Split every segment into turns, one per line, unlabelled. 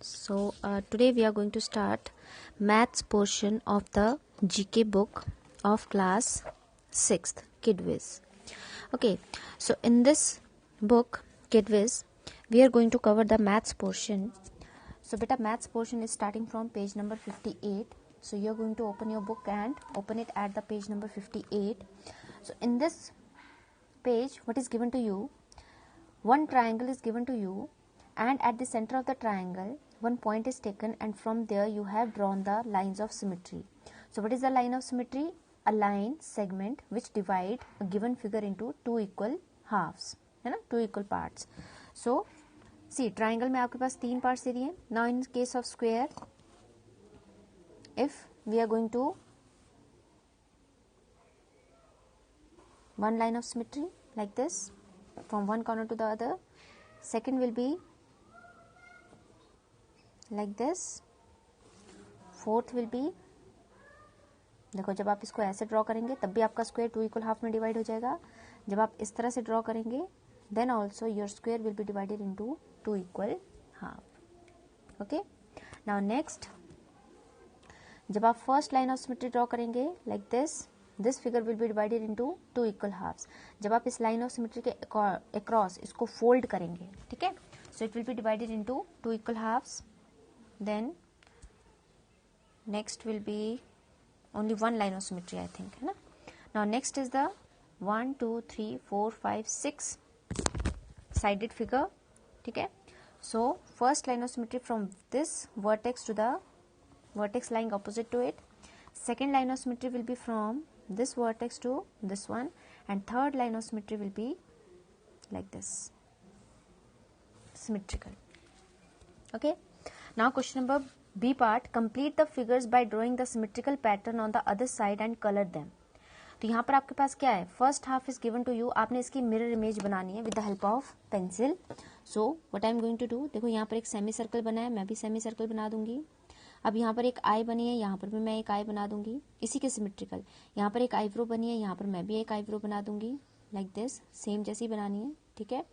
Today we are going to start maths portion of the GK book of class 6th Kidwiz. Okay, so in this book Kidwiz we are going to cover the maths portion. So beta, maths portion is starting from page number 58. So you are going to open your book and open it at the page number 58. So in this page, what is given to you? One triangle is given to you, and at the center of the triangle one point is taken, and from there you have drawn the lines of symmetry. So what is the line of symmetry? A line segment which divide a given figure into two equal halves, है ना, two equal parts. So see, triangle में आपके पास तीन parts दे दिए. Now in case of square, if we are going to one line of symmetry like this from one corner to the other, second will be like this, fourth will be, देखो जब आप इसको ऐसे draw करेंगे तब भी आपका square two equal half में डिवाइड हो जाएगा. जब आप इस तरह से ड्रॉ करेंगे then also your square will be divided into two equal half. Okay, now next, जब आप first line of symmetry draw करेंगे like this figure will be divided into two equal halves. जब आप इस लाइन ऑफ सिमेट्री के across इसको fold करेंगे, ठीक है, so it will be divided into two equal halves. Then next will be only one line of symmetry, I think, है ना. Now next is the 1 2 3 4 5 6 sided figure, ठीक है. So first line of symmetry from this vertex to the vertex lying opposite to it. Second line of symmetry will be from this vertex to this one, and third line of symmetry will be like this, symmetrical. Okay. Now question number B part, complete the figures by drawing the symmetrical pattern on the other side and color them. तो यहाँ पर आपके पास क्या है, first half is given to you, आपने इसकी mirror image बनानी है with the help of pencil. So what I am going to do, देखो यहाँ पर एक सेमी सर्कल बना है, मैं भी सेमी सर्कल बना दूंगी. अब यहाँ पर एक आई बनी है, यहाँ पर भी मैं एक आई बना दूंगी, इसी के सिमेट्रिकल. यहाँ पर एक आईब्रो बनी है, यहाँ पर मैं भी एक आईब्रो बना दूंगी लाइक दिस, सेम जैसी बनानी है, ठीक है.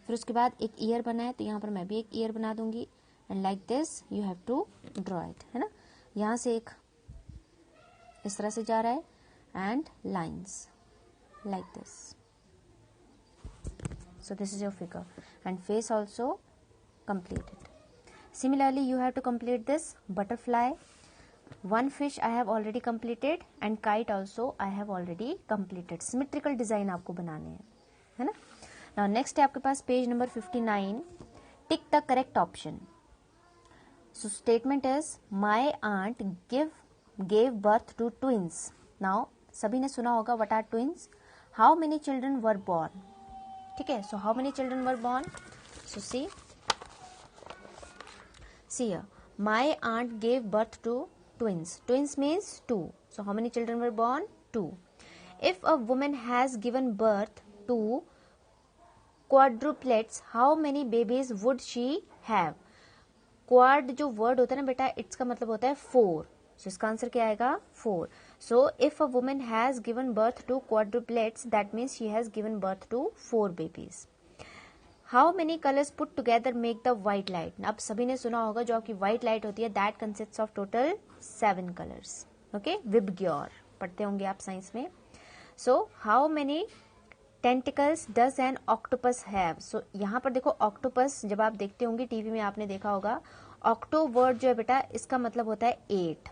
फिर उसके बाद एक ईयर बना है, तो यहाँ पर मैं भी एक ईयर बना दूंगी, and like this you have to draw it, है ना. यहाँ से एक इस तरह से जा रहा है and lines like this. So this is your figure and face also completed. Similarly you have to complete this butterfly. One fish I have already completed and kite also I have already completed. Symmetrical design आपको बनाने हैं, है ना. Now next है आपके पास page number 59. Tick the correct option. So statement is my aunt gave birth to twins. Now सभी ने सुना होगा what are twins. How many children were born? ठीक है, so how many children were born? So see here, my aunt gave birth to twins. Twins means two. So how many children were born? Two. If a woman has given birth to quadruplets, how many babies would she have? Quad जो word होता है ना बेटा, it's का मतलब होता है 4. सो इसका आंसर क्या आएगा? 4. So if a woman has given birth to quadruplets, that means she has given birth to 4 babies. How many colours put together make the white light? अब सभी ने सुना होगा जो आपकी व्हाइट लाइट होती है that consists of total 7 colours. Okay, VIBGYOR पढ़ते होंगे आप साइंस में. So how many tentacles does an octopus have? So यहाँ पर देखो ऑक्टोपस जब आप देखते होंगे टीवी में आपने देखा होगा, ऑक्टो वर्ड जो है बेटा इसका मतलब होता है 8.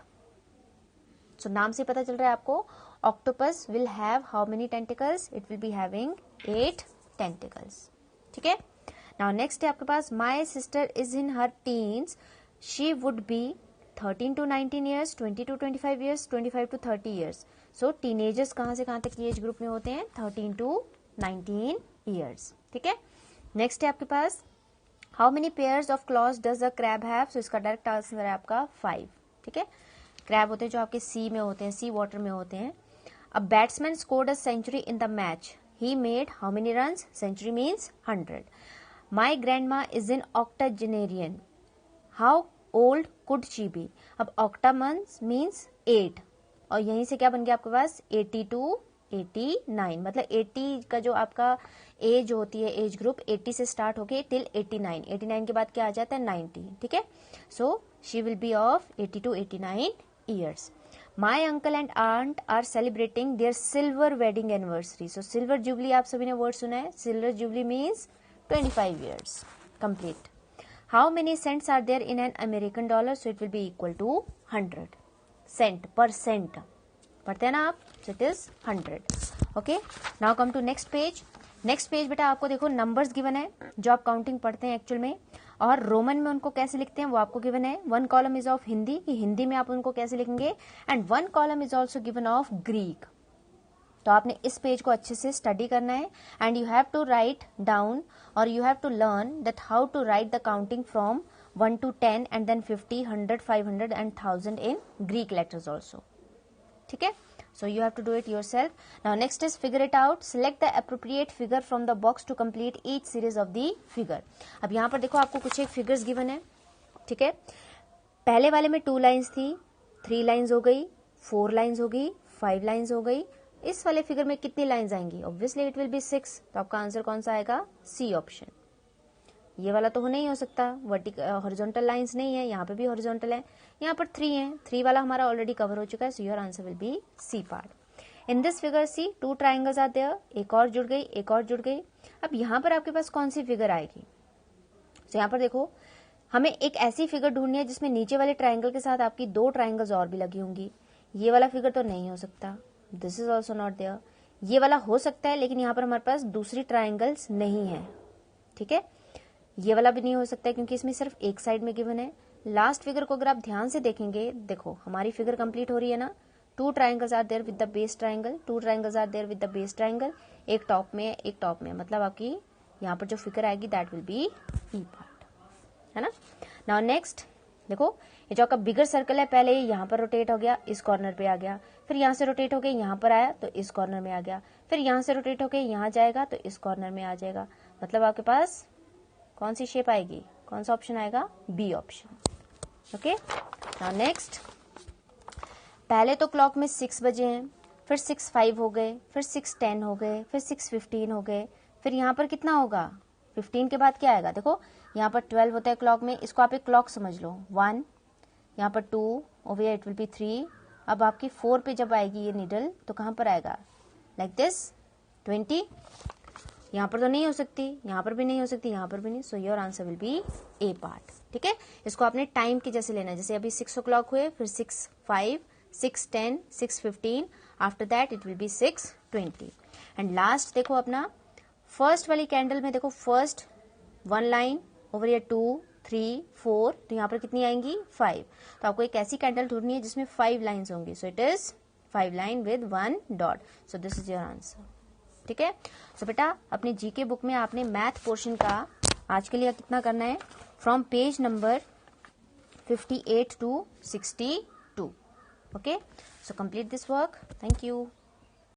सो नाम से पता चल रहा है आपको, octopus will have how many tentacles? It will be having 8 tentacles, ठीक है. नाउ नेक्स्ट है आपके पास, my sister is in her teens, she would be 13 to 19 years, 20 to 25 years, 25 to 30 years. So teenagers कहाँ से कहाँ तक की एज ग्रुप में होते हैं? 13 to 19 years, ठीक है. नेक्स्ट है आपके पास, how many pairs of claws does a crab have? So इसका डायरेक्ट आंसर है आपका 5, ठीक है. क्रैब होते हैं जो आपके सी में होते हैं, सी वाटर में होते हैं. A batsman scored a century in the match, he made how many runs? Century means 100. My grandma is in octogenarian, how old could she be? अब ऑक्टा मंथ्स मीन्स 8, और यहीं से क्या बन गया आपके पास? 80 to 89, मतलब 80 का जो आपका एज होती है, एज ग्रुप 80 से स्टार्ट होके टिल 89, 89 के बाद क्या आ जाता है 90, ठीक है। So she will be of 80 to 89 years. My uncle and aunt are celebrating their silver wedding anniversary. So silver jubilee आप सभी ने वर्ड सुना है, silver jubilee means 25 years complete. How many cents are there in an American dollar? So it will be equal to 100 cent per cent, पढ़ते हैं ना आप, so it is 100। Okay, now come to next page. Next page बेटा आपको देखो numbers given है जो आप काउंटिंग पढ़ते हैं एक्चुअल में, और रोमन में उनको कैसे लिखते हैं वो आपको गिवन है। One column is of Hindi, कि हिंदी में आप उनको कैसे लिखेंगे, and one column is also given of Greek. तो आपने इस पेज को अच्छे से स्टडी करना है, and you have to write down और you have to learn that how to write the counting from 1 to 10 and then 50, 100, 500 and 1000 इन ग्रीक लेटर्स ऑल्सो, ठीक है। So you have to do it yourself. Now next is figure it out. Select the appropriate figure from the box to complete each series of the figure. अब यहाँ पर देखो आपको कुछ एक figures given है, ठीक है। पहले वाले में 2 लाइन्स थी, 3 लाइन्स हो गई, 4 लाइन्स हो गई, 5 लाइन्स हो गई। इस वाले फिगर में कितनी लाइन्स आएंगी? Obviously it will be 6। तो आपका आंसर कौन सा आएगा? C option. ये वाला तो नहीं हो सकता, हॉरिजॉन्टल लाइंस नहीं है, यहाँ पे भी हॉरिजॉन्टल है, यहाँ पर 3 है, 3 वाला हमारा ऑलरेडी कवर हो चुका है। So your answer will be C part. In this figure C 2 triangles are there, एक और जुड़ गई, एक और जुड़ गई। अब यहाँ पर आपके पास कौन सी फिगर आएगी? तो यहाँ पर देखो हमें एक ऐसी फिगर ढूंढनी है जिसमें नीचे वाले ट्राइंगल के साथ आपकी 2 ट्राइंगल्स और भी लगी होंगी। ये वाला फिगर तो नहीं हो सकता, this is also not there. ये वाला हो सकता है लेकिन यहाँ पर हमारे पास दूसरी ट्राइंगल्स नहीं है, ठीक है। ये वाला भी नहीं हो सकता है क्योंकि इसमें सिर्फ एक साइड में गिवन है। लास्ट फिगर को अगर आप ध्यान से देखेंगे, देखो हमारी फिगर कंप्लीट हो रही है ना, 2 triangles are there with the base triangle, 2 triangles are there with the base triangle, एक टॉप में एक टॉप में, मतलब आपकी यहाँ पर जो फिगर आएगी that will be E part, है ना। नाउ नेक्स्ट देखो, ये जो आपका बिगर सर्कल है पहले यहाँ पर रोटेट हो गया, इस कॉर्नर पे आ गया, फिर यहाँ से रोटेट होके यहाँ पर आया तो इस कॉर्नर में आ गया, फिर यहाँ से रोटेट होके यहाँ जाएगा तो इस कॉर्नर में आ जाएगा। मतलब आपके पास कौन सी शेप आएगी, कौन सा ऑप्शन आएगा? B option. Okay, now next, पहले तो क्लॉक में 6 बजे हैं, फिर 6:05 हो गए, फिर 6:10 हो गए, फिर 6:15 हो गए, फिर यहाँ पर कितना होगा? 15 के बाद क्या आएगा? देखो यहाँ पर 12 होता है क्लॉक में, इसको आप एक क्लॉक समझ लो, 1, यहाँ पर 2, over here it will B 3। अब आपकी 4 पे जब आएगी ये नीडल तो कहाँ पर आएगा? Like this 20। यहाँ पर तो नहीं हो सकती, यहाँ पर भी नहीं हो सकती, यहाँ पर भी नहीं। सो your answer will B A part, ठीक है। इसको आपने टाइम के जैसे लेना है, जैसे अभी 6 o'clock हुए, फिर 6:05, 6:10, 6:15, after that it will B 6:20। And last देखो अपना फर्स्ट वाली कैंडल में देखो, फर्स्ट 1 लाइन, ओवर हियर 2, 3, 4, तो यहाँ पर कितनी आएंगी? 5। तो आपको एक ऐसी कैंडल ढूंढनी है जिसमें 5 लाइन्स होंगी। सो it is 5 line with 1 dot. So this is your answer, ठीक है। सो बेटा अपने जीके बुक में आपने मैथ पोर्शन का आज के लिए कितना करना है? From page number 58 to 62। Okay, so complete this work. Thank you.